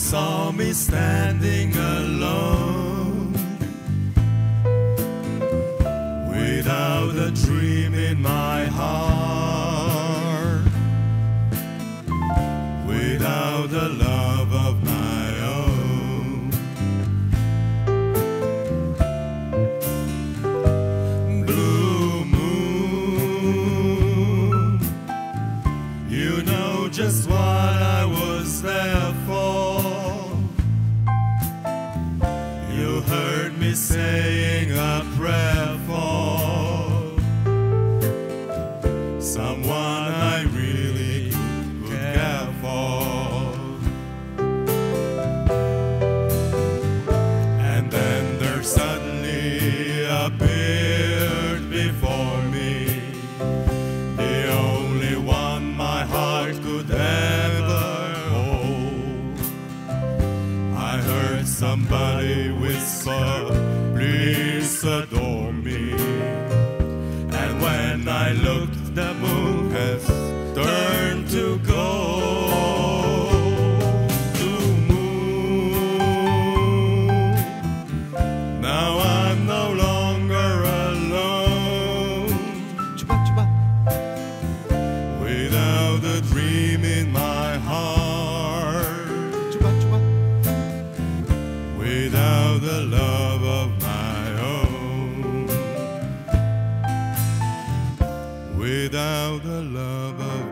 saw me standing alone, without a dream in my heart, without a love of my own. Blue moon, you know just what I was there for. You heard me saying a prayer for someone I really could care for. And then there suddenly appeared before me the only one my heart could ever hold. I heard somebody whisper, please adore me. And when I looked, the moon has turned to gold. To moon, now I'm no longer alone, without a dream in my heart, without the love of my own, without the love of